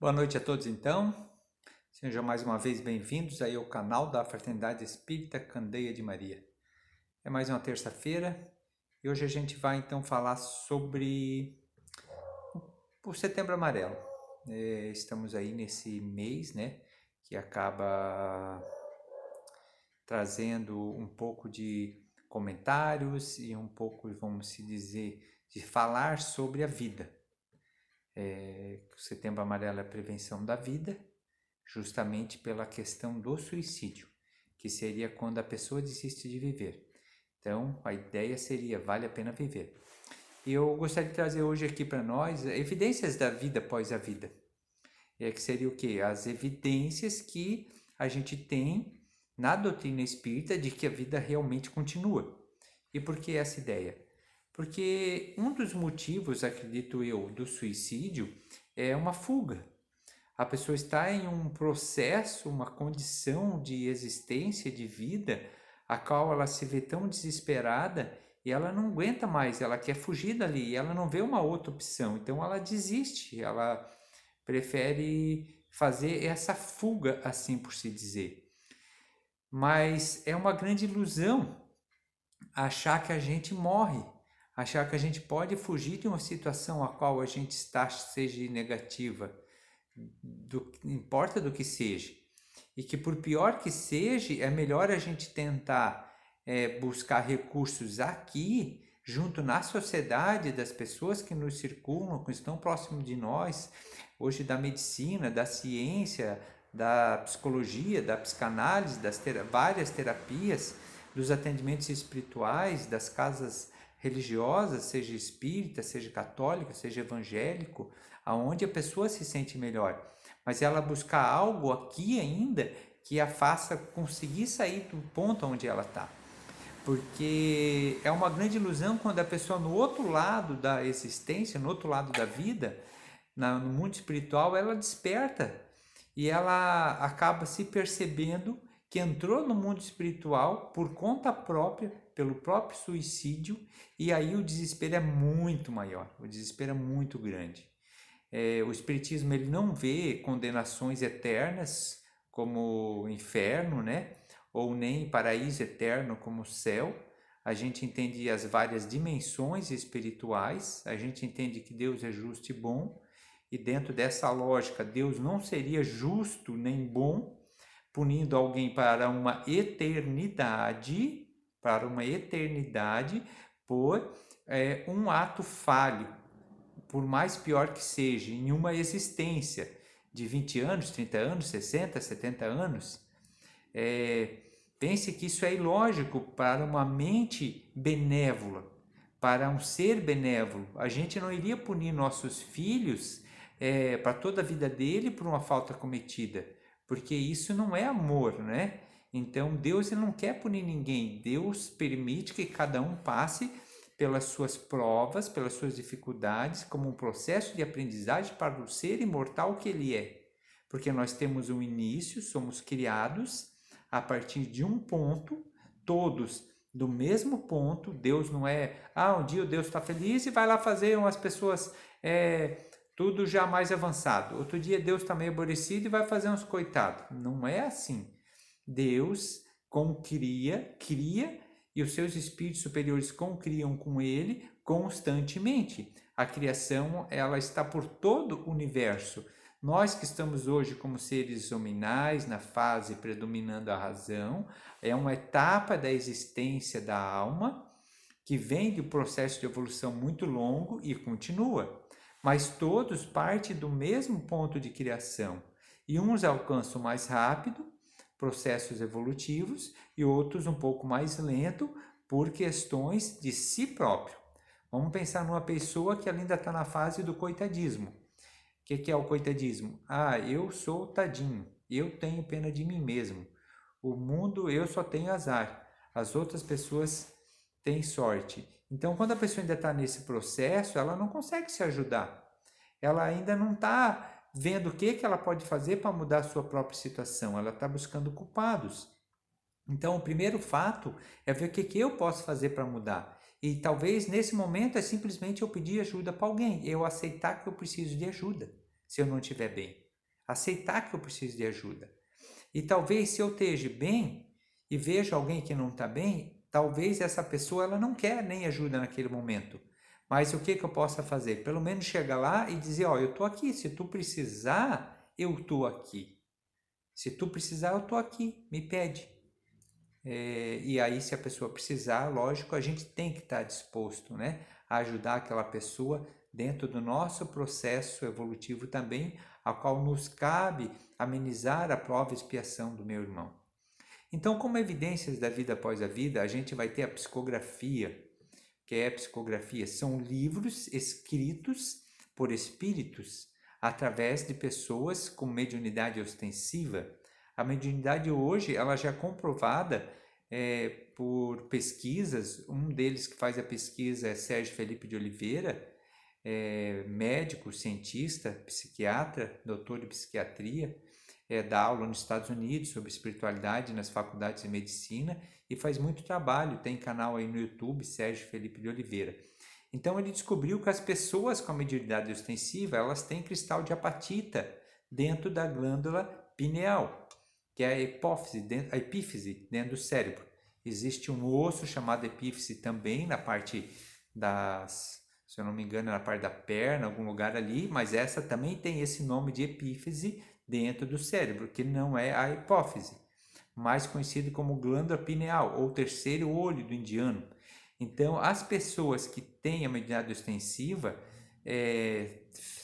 Boa noite a todos então, sejam mais uma vez bem-vindos aí ao canal da Fraternidade Espírita Candeia de Maria. É mais uma terça-feira e hoje a gente vai então falar sobre o Setembro Amarelo. Estamos aí nesse mês, né, que acaba trazendo um pouco de comentários e um pouco, vamos se dizer, de falar sobre a vida. O Setembro Amarelo é a prevenção da vida, justamente pela questão do suicídio, que seria quando a pessoa desiste de viver. Então, a ideia seria, vale a pena viver. E eu gostaria de trazer hoje aqui para nós evidências da vida após a vida. Que seria o quê? As evidências que a gente tem na doutrina espírita de que a vida realmente continua. E por que essa ideia? Porque um dos motivos, acredito eu, do suicídio é uma fuga. A pessoa está em um processo, uma condição de existência, de vida, a qual ela se vê tão desesperada e ela não aguenta mais, ela quer fugir dali, ela não vê uma outra opção, então ela desiste, ela prefere fazer essa fuga, assim por se dizer. Mas é uma grande ilusão achar que a gente morre, achar que a gente pode fugir de uma situação a qual a gente está, seja negativa, importa do que seja, e que por pior que seja, é melhor a gente tentar buscar recursos aqui, junto na sociedade, das pessoas que nos circulam, que estão próximo de nós, hoje da medicina, da ciência, da psicologia, da psicanálise, das várias terapias, dos atendimentos espirituais, das casas religiosas, seja espírita, seja católica, seja evangélico, aonde a pessoa se sente melhor, mas ela buscar algo aqui ainda que a faça conseguir sair do ponto onde ela está. Porque é uma grande ilusão quando a pessoa no outro lado da existência, no outro lado da vida, no mundo espiritual, ela desperta e ela acaba se percebendo que entrou no mundo espiritual por conta própria, pelo próprio suicídio, e aí o desespero é muito maior, o desespero é muito grande. O Espiritismo ele não vê condenações eternas como inferno, né? Ou nem paraíso eterno como céu. A gente entende as várias dimensões espirituais, a gente entende que Deus é justo e bom, e dentro dessa lógica, Deus não seria justo nem bom, punindo alguém para uma eternidade por um ato falho, por mais pior que seja, em uma existência de 20 anos, 30 anos, 60, 70 anos. Pense que isso é ilógico para uma mente benévola, para um ser benévolo. A gente não iria punir nossos filhos para toda a vida dele por uma falta cometida, porque isso não é amor, né? Então Deus ele não quer punir ninguém. Deus permite que cada um passe pelas suas provas, pelas suas dificuldades, como um processo de aprendizagem para o ser imortal que ele é. Porque nós temos um início, somos criados a partir de um ponto, todos do mesmo ponto. Deus não é, um dia o Deus está feliz e vai lá fazer umas pessoas tudo já mais avançado. Outro dia Deus está meio aborrecido e vai fazer uns coitados. Não é assim. Deus cria e os seus espíritos superiores concriam com ele constantemente. A criação ela está por todo o universo. Nós que estamos hoje como seres hominais, na fase predominando a razão, é uma etapa da existência da alma que vem de um processo de evolução muito longo e continua. Mas todos partem do mesmo ponto de criação. E uns alcançam mais rápido, processos evolutivos, e outros um pouco mais lento por questões de si próprio. Vamos pensar numa pessoa que ainda está na fase do coitadismo. O que é o coitadismo? Eu sou tadinho, eu tenho pena de mim mesmo. O mundo, eu só tenho azar. As outras pessoas têm sorte. Então, quando a pessoa ainda está nesse processo, ela não consegue se ajudar. Ela ainda não está vendo o que ela pode fazer para mudar a sua própria situação. Ela está buscando culpados. Então, o primeiro fato é ver o que eu posso fazer para mudar. E talvez nesse momento é simplesmente eu pedir ajuda para alguém, eu aceitar que eu preciso de ajuda, se eu não estiver bem. aceitar que eu preciso de ajuda. E talvez se eu esteja bem e vejo alguém que não está bem, talvez essa pessoa ela não quer nem ajuda naquele momento. Mas o que eu possa fazer? Pelo menos chegar lá e dizer, ó, eu estou aqui, se tu precisar, eu estou aqui. Se tu precisar, eu estou aqui, me pede. E aí, se a pessoa precisar, lógico, a gente tem que estar disposto, né, a ajudar aquela pessoa dentro do nosso processo evolutivo também, ao qual nos cabe amenizar a prova e expiação do meu irmão. Então, como evidências da vida após a vida, a gente vai ter a psicografia. Que é a psicografia? São livros escritos por espíritos através de pessoas com mediunidade ostensiva. A mediunidade hoje ela já é comprovada por pesquisas. Um deles que faz a pesquisa é Sérgio Felipe de Oliveira, médico, cientista, psiquiatra, doutor de psiquiatria, dá aula nos Estados Unidos sobre espiritualidade nas faculdades de medicina e faz muito trabalho, tem canal aí no YouTube, Sérgio Felipe de Oliveira. Então ele descobriu que as pessoas com a mediunidade ostensiva, elas têm cristal de apatita dentro da glândula pineal, que é a epífise dentro do cérebro. Existe um osso chamado epífise também na parte se eu não me engano, na parte da perna, algum lugar ali, mas essa também tem esse nome de epífise dentro do cérebro, que não é a hipófise, mais conhecido como glândula pineal, ou terceiro olho do indiano. Então, as pessoas que têm a mediunidade ostensiva,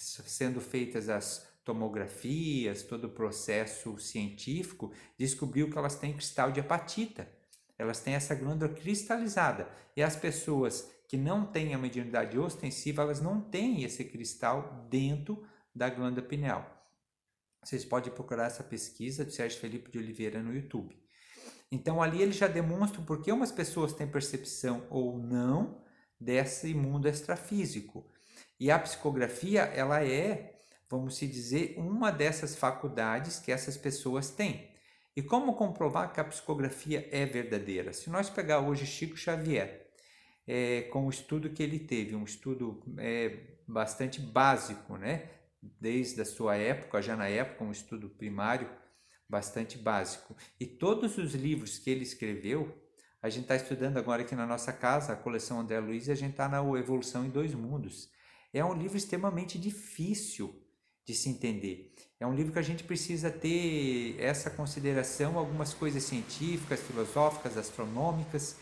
sendo feitas as tomografias, todo o processo científico, descobriu que elas têm cristal de apatita. Elas têm essa glândula cristalizada. E as pessoas que não têm a mediunidade ostensiva, elas não têm esse cristal dentro da glândula pineal. Vocês podem procurar essa pesquisa do Sérgio Felipe de Oliveira no YouTube. Então ali ele já demonstra por que umas pessoas têm percepção ou não desse mundo extrafísico. E a psicografia, ela é, vamos se dizer, uma dessas faculdades que essas pessoas têm. E como comprovar que a psicografia é verdadeira? Se nós pegar hoje Chico Xavier, com o estudo que ele teve, um estudo bastante básico, né? Desde a sua época, já na época, um estudo primário bastante básico. E todos os livros que ele escreveu, a gente está estudando agora aqui na nossa casa, a coleção André Luiz, e a gente está na Evolução em Dois Mundos. É um livro extremamente difícil de se entender. É um livro que a gente precisa ter essa consideração, algumas coisas científicas, filosóficas, astronômicas.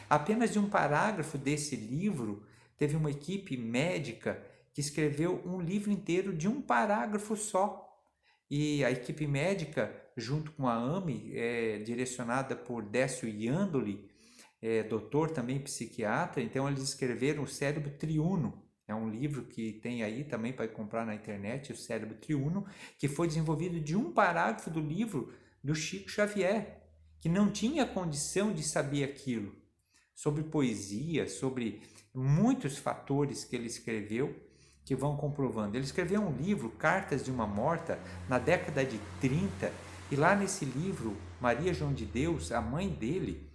Apenas de um parágrafo desse livro, teve uma equipe médica que escreveu um livro inteiro de um parágrafo só. E a equipe médica, junto com a AME, direcionada por Décio Iandoli, doutor também psiquiatra, então eles escreveram O Cérebro Triuno. É um livro que tem aí também para comprar na internet, O Cérebro Triuno, que foi desenvolvido de um parágrafo do livro do Chico Xavier, que não tinha condição de saber aquilo. Sobre poesia, sobre muitos fatores que ele escreveu, que vão comprovando. Ele escreveu um livro, Cartas de uma Morta, na década de 30, e lá nesse livro, Maria João de Deus, a mãe dele,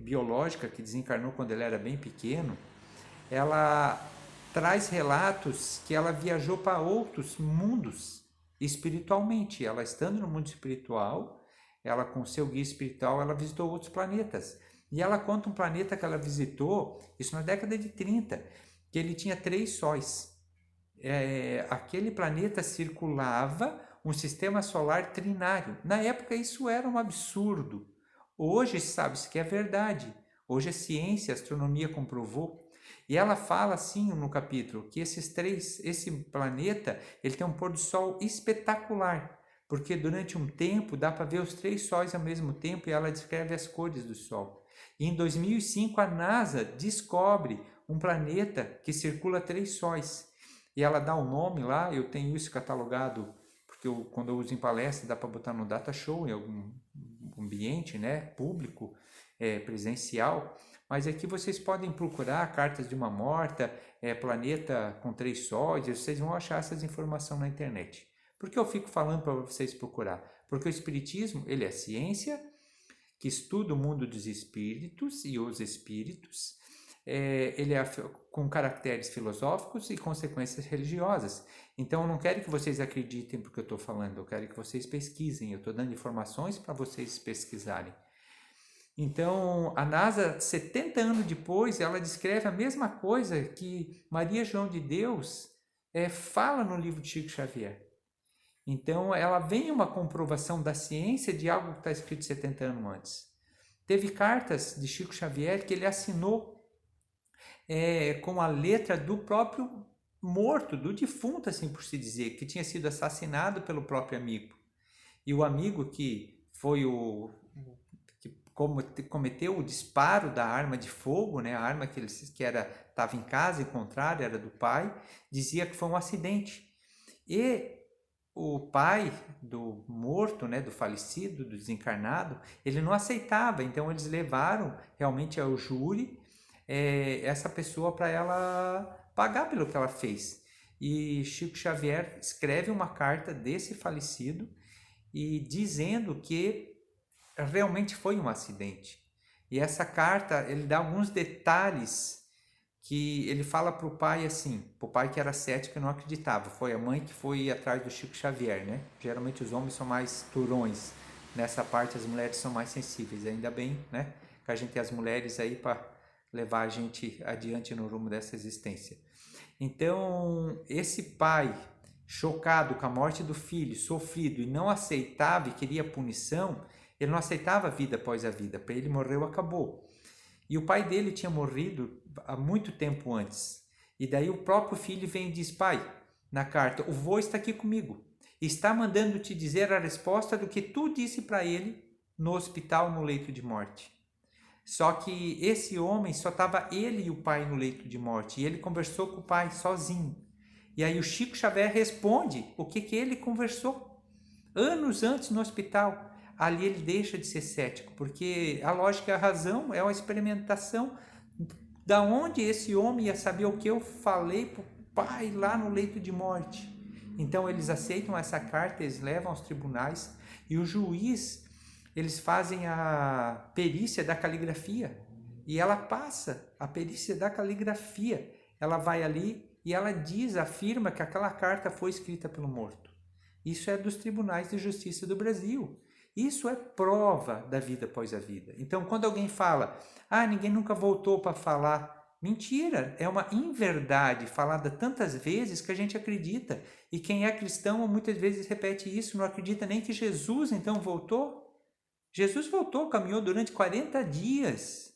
biológica, que desencarnou quando ele era bem pequeno, ela traz relatos que ela viajou para outros mundos espiritualmente. Ela estando no mundo espiritual, ela com seu guia espiritual, ela visitou outros planetas. E ela conta um planeta que ela visitou, isso na década de 30, que ele tinha 3 sóis. Aquele planeta circulava um sistema solar trinário. Na época isso era um absurdo. Hoje sabe-se que é verdade. Hoje a ciência, a astronomia comprovou. E ela fala assim no capítulo que esse planeta, ele tem um pôr do sol espetacular, porque durante um tempo dá para ver os 3 sóis ao mesmo tempo e ela descreve as cores do sol. E em 2005 a NASA descobre um planeta que circula 3 sóis. E ela dá o nome lá, eu tenho isso catalogado, porque quando eu uso em palestra dá para botar no data show, em algum ambiente, né, público, presencial. Mas aqui vocês podem procurar Cartas de uma Morta, planeta com 3 sóis, e vocês vão achar essas informações na internet. Por que eu fico falando para vocês procurar? Porque o Espiritismo, ele é ciência que estuda o mundo dos espíritos e os espíritos, ele é com caracteres filosóficos e consequências religiosas. Então, eu não quero que vocês acreditem porque eu estou falando, eu quero que vocês pesquisem, eu estou dando informações para vocês pesquisarem. Então, a NASA, 70 anos depois, ela descreve a mesma coisa que Maria João de Deus fala no livro de Chico Xavier. Então, ela vem uma comprovação da ciência de algo que está escrito 70 anos antes. Teve cartas de Chico Xavier que ele assinou com a letra do próprio morto, do defunto, assim por se dizer, que tinha sido assassinado pelo próprio amigo. E o amigo que foi que cometeu o disparo da arma de fogo, né, a arma que estava em casa, encontrada, era do pai, dizia que foi um acidente. E o pai do morto, né, do falecido, do desencarnado, ele não aceitava, então eles levaram realmente ao júri essa pessoa para ela pagar pelo que ela fez. E Chico Xavier escreve uma carta desse falecido e dizendo que realmente foi um acidente. E essa carta, ele dá alguns detalhes que ele fala para o pai assim, para o pai que era cético e não acreditava. Foi a mãe que foi atrás do Chico Xavier, né? Geralmente os homens são mais turões. Nessa parte as mulheres são mais sensíveis. Ainda bem, né? Que a gente tem as mulheres aí para levar a gente adiante no rumo dessa existência. Então, esse pai, chocado com a morte do filho, sofrido e não aceitava e queria punição, ele não aceitava a vida após a vida. Para ele, morreu, acabou. E o pai dele tinha morrido há muito tempo antes. E daí o próprio filho vem e diz: pai, na carta, o vô está aqui comigo. Está mandando te dizer a resposta do que tu disse para ele no hospital, no leito de morte. Só que esse homem, só estava ele e o pai no leito de morte. E ele conversou com o pai sozinho. E aí o Chico Xavier responde o que ele conversou anos antes no hospital. Ali ele deixa de ser cético, porque a lógica e a razão é uma experimentação. Da onde esse homem ia saber o que eu falei para o pai lá no leito de morte? Então eles aceitam essa carta, eles levam aos tribunais e o juiz, eles fazem a perícia da caligrafia e ela passa a perícia da caligrafia. Ela vai ali e ela afirma que aquela carta foi escrita pelo morto. Isso é dos tribunais de justiça do Brasil. Isso é prova da vida após a vida. Então, quando alguém fala, ninguém nunca voltou para falar, mentira, é uma inverdade falada tantas vezes que a gente acredita. E quem é cristão muitas vezes repete isso, não acredita nem que Jesus então voltou. Jesus voltou, caminhou durante 40 dias.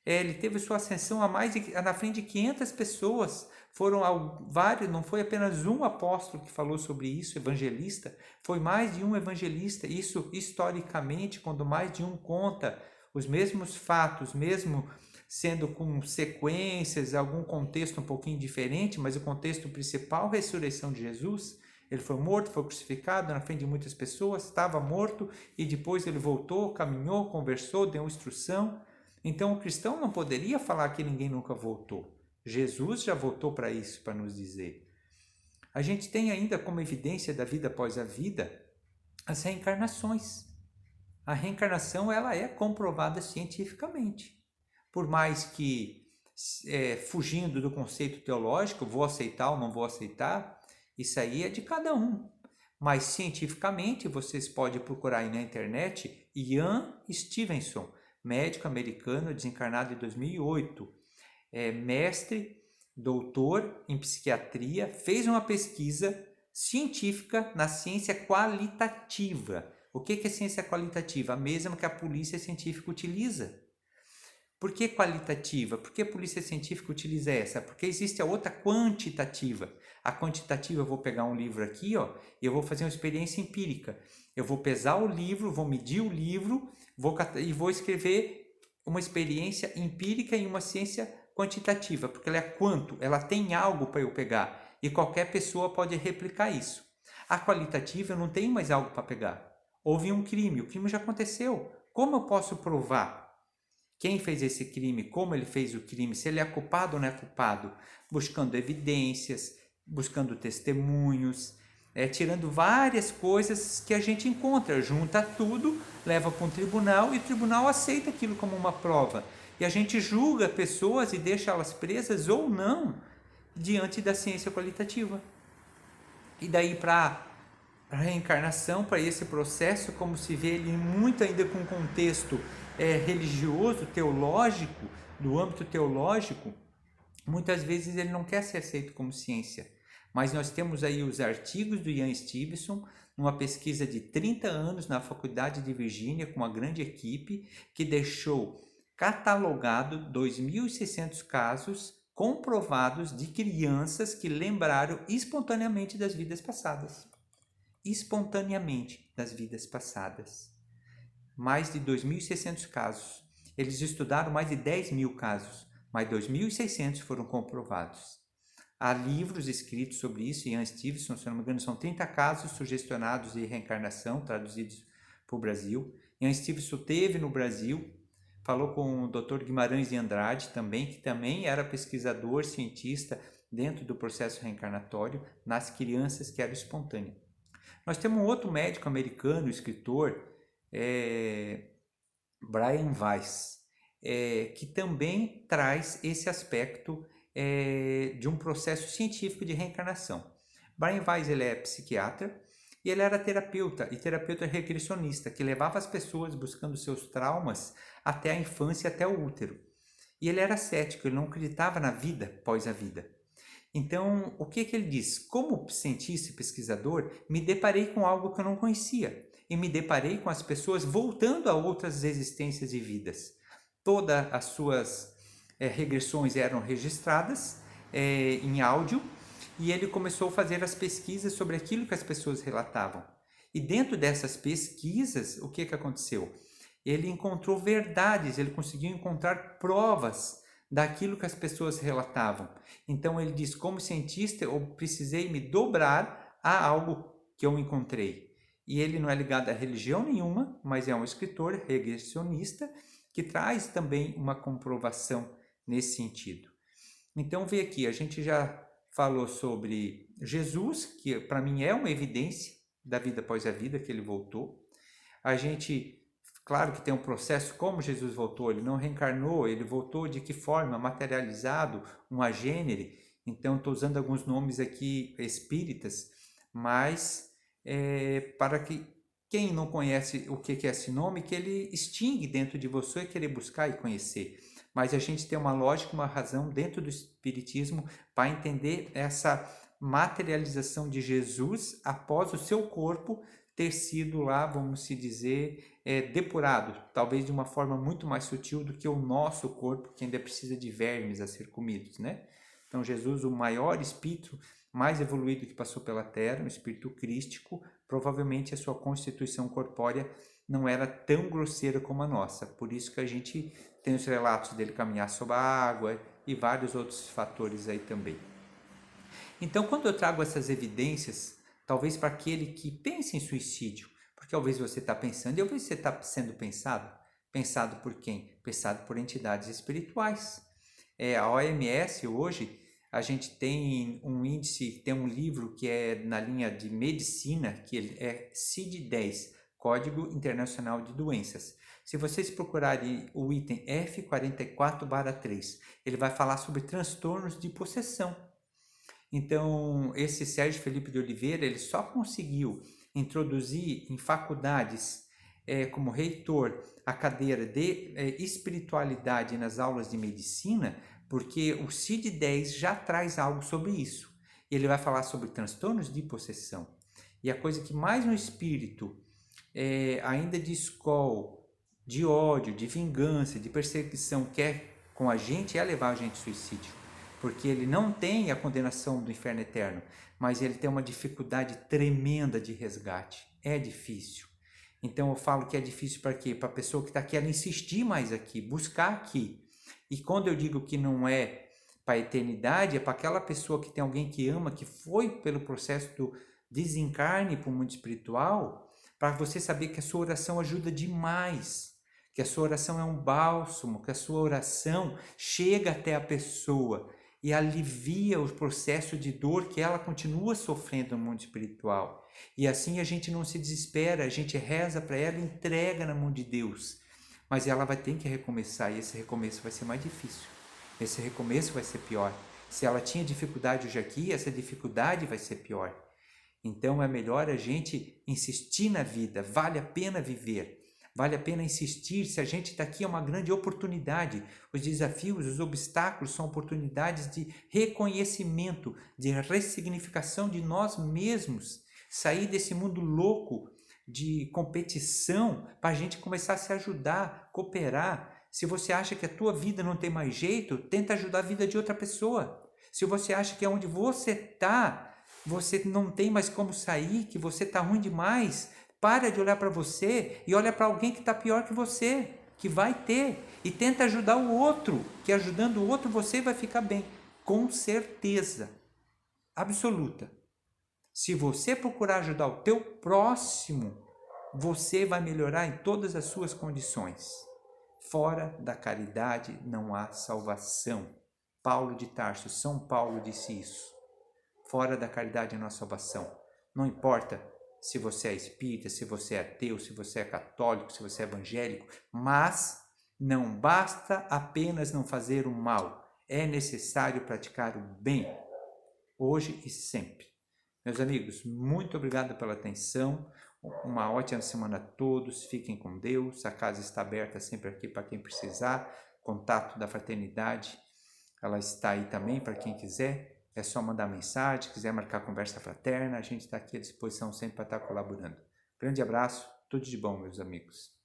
Ele teve sua ascensão na frente de 500 pessoas. Foram vários, não foi apenas um apóstolo que falou sobre isso, evangelista, foi mais de um evangelista. Isso historicamente, quando mais de um conta os mesmos fatos, mesmo sendo com sequências, algum contexto um pouquinho diferente, mas o contexto principal, ressurreição de Jesus. Ele foi morto, foi crucificado na frente de muitas pessoas, estava morto e depois ele voltou, caminhou, conversou, deu instrução. Então o cristão não poderia falar que ninguém nunca voltou. Jesus já voltou para isso, para nos dizer. A gente tem ainda como evidência da vida após a vida as reencarnações. A reencarnação ela é comprovada cientificamente. Por mais que, fugindo do conceito teológico, vou aceitar ou não vou aceitar, isso aí é de cada um. Mas cientificamente, vocês podem procurar aí na internet Ian Stevenson, médico americano desencarnado em 2008, mestre, doutor em psiquiatria, fez uma pesquisa científica na ciência qualitativa. O que é ciência qualitativa? A mesma que a polícia científica utiliza. Por que qualitativa? Por que a polícia científica utiliza essa? Porque existe a outra quantitativa. A quantitativa, eu vou pegar um livro aqui, e eu vou fazer uma experiência empírica. Eu vou pesar o livro, vou medir o livro, e vou escrever uma experiência empírica em uma ciência quantitativa, porque ela é quanto, ela tem algo para eu pegar, e qualquer pessoa pode replicar isso. A qualitativa, eu não tenho mais algo para pegar. Houve um crime, o crime já aconteceu. Como eu posso provar quem fez esse crime, como ele fez o crime, se ele é culpado ou não é culpado? Buscando evidências, buscando testemunhos, tirando várias coisas que a gente encontra, junta tudo, leva para um tribunal e o tribunal aceita aquilo como uma prova. E a gente julga pessoas e deixa elas presas ou não diante da ciência qualitativa. E daí para a reencarnação, para esse processo, como se vê ele muito ainda com contexto religioso, teológico, do âmbito teológico, muitas vezes ele não quer ser aceito como ciência. Mas nós temos aí os artigos do Ian Stevenson, numa pesquisa de 30 anos na Faculdade de Virgínia, com uma grande equipe, que deixou catalogado 2.600 casos comprovados de crianças que lembraram espontaneamente das vidas passadas. Espontaneamente das vidas passadas. Mais de 2.600 casos. Eles estudaram mais de 10.000 casos, mas 2.600 foram comprovados. Há livros escritos sobre isso, Ian Stevenson, se não me engano, são 30 casos sugestionados de reencarnação, traduzidos para o Brasil. Ian Stevenson teve no Brasil, falou com o Dr. Guimarães de Andrade também, que também era pesquisador, cientista, dentro do processo reencarnatório, nas crianças que eram espontâneas. Nós temos um outro médico americano, escritor, Brian Weiss, que também traz esse aspecto de um processo científico de reencarnação. Brian Weiss, ele é psiquiatra e ele era terapeuta, e terapeuta regressionista, que levava as pessoas buscando seus traumas até a infância, até o útero. E ele era cético, ele não acreditava na vida após a vida. Então, o que ele diz? Como cientista e pesquisador, me deparei com algo que eu não conhecia, e me deparei com as pessoas voltando a outras existências e vidas. Todas as suas regressões eram registradas em áudio, e ele começou a fazer as pesquisas sobre aquilo que as pessoas relatavam. E dentro dessas pesquisas, o que aconteceu? Ele encontrou verdades, ele conseguiu encontrar provas daquilo que as pessoas relatavam. Então ele diz, como cientista, eu precisei me dobrar a algo que eu encontrei. E ele não é ligado a religião nenhuma, mas é um escritor regressionista que traz também uma comprovação nesse sentido. Então vê aqui, a gente já falou sobre Jesus, que para mim é uma evidência da vida após a vida, que ele voltou. A gente, claro que tem um processo como Jesus voltou, ele não reencarnou, ele voltou de que forma? Materializado, um agênere. Então estou usando alguns nomes aqui espíritas, mas para que quem não conhece o que é esse nome, que ele extingue dentro de você e querer buscar e conhecer. Mas a gente tem uma lógica, uma razão dentro do espiritismo para entender essa materialização de Jesus após o seu corpo ter sido lá, vamos se dizer, depurado, talvez de uma forma muito mais sutil do que o nosso corpo, que ainda precisa de vermes a ser comidos, né? Então Jesus, o maior espírito mais evoluído que passou pela Terra, um espírito crístico, provavelmente a sua constituição corpórea não era tão grosseira como a nossa. Por isso que a gente tem os relatos dele caminhar sobre a água e vários outros fatores aí também. Então, quando eu trago essas evidências, talvez para aquele que pensa em suicídio, porque talvez você está pensando, e talvez você está sendo pensado. Pensado por quem? Pensado por entidades espirituais. A OMS hoje, a gente tem um índice, tem um livro que é na linha de medicina, que é CID-10, Código Internacional de Doenças. Se vocês procurarem o item F44/3, ele vai falar sobre transtornos de possessão. Então, esse Sérgio Felipe de Oliveira, ele só conseguiu introduzir em faculdades como reitor a cadeira de espiritualidade nas aulas de medicina, porque o CID-10 já traz algo sobre isso. Ele vai falar sobre transtornos de possessão. E a coisa que mais um espírito, ainda de escol, de ódio, de vingança, de perseguição, quer com a gente é levar a gente ao suicídio. Porque ele não tem a condenação do inferno eterno, mas ele tem uma dificuldade tremenda de resgate. É difícil. Então eu falo que é difícil para quê? Para a pessoa que está aqui, ela insistir mais aqui, buscar aqui. E quando eu digo que não é para a eternidade, é para aquela pessoa que tem alguém que ama, que foi pelo processo do desencarne para o mundo espiritual, para você saber que a sua oração ajuda demais, que a sua oração é um bálsamo, que a sua oração chega até a pessoa e alivia o processo de dor que ela continua sofrendo no mundo espiritual. E assim a gente não se desespera, a gente reza para ela e entrega na mão de Deus. Mas ela vai ter que recomeçar e esse recomeço vai ser mais difícil. Esse recomeço vai ser pior. Se ela tinha dificuldade hoje aqui, essa dificuldade vai ser pior. Então é melhor a gente insistir na vida, vale a pena viver, vale a pena insistir. Se a gente está aqui é uma grande oportunidade. Os desafios, os obstáculos são oportunidades de reconhecimento, de ressignificação de nós mesmos, sair desse mundo louco de competição para a gente começar a se ajudar, cooperar. Se você acha que a tua vida não tem mais jeito, tenta ajudar a vida de outra pessoa. Se você acha que é onde você está, você não tem mais como sair, que você está ruim demais, para de olhar para você e olha para alguém que está pior que você, que vai ter, e tenta ajudar o outro, que ajudando o outro você vai ficar bem, com certeza absoluta. Se você procurar ajudar o teu próximo, você vai melhorar em todas as suas condições. Fora da caridade não há salvação. Paulo de Tarso, São Paulo disse isso. Fora da caridade não há salvação. Não importa se você é espírita, se você é ateu, se você é católico, se você é evangélico, mas não basta apenas não fazer o mal. É necessário praticar o bem, hoje e sempre. Meus amigos, muito obrigado pela atenção. Uma ótima semana a todos. Fiquem com Deus. A casa está aberta sempre aqui para quem precisar. Contato da Fraternidade, ela está aí também para quem quiser. É só mandar mensagem, quiser marcar conversa fraterna, a gente está aqui à disposição sempre para estar colaborando. Grande abraço, tudo de bom, meus amigos.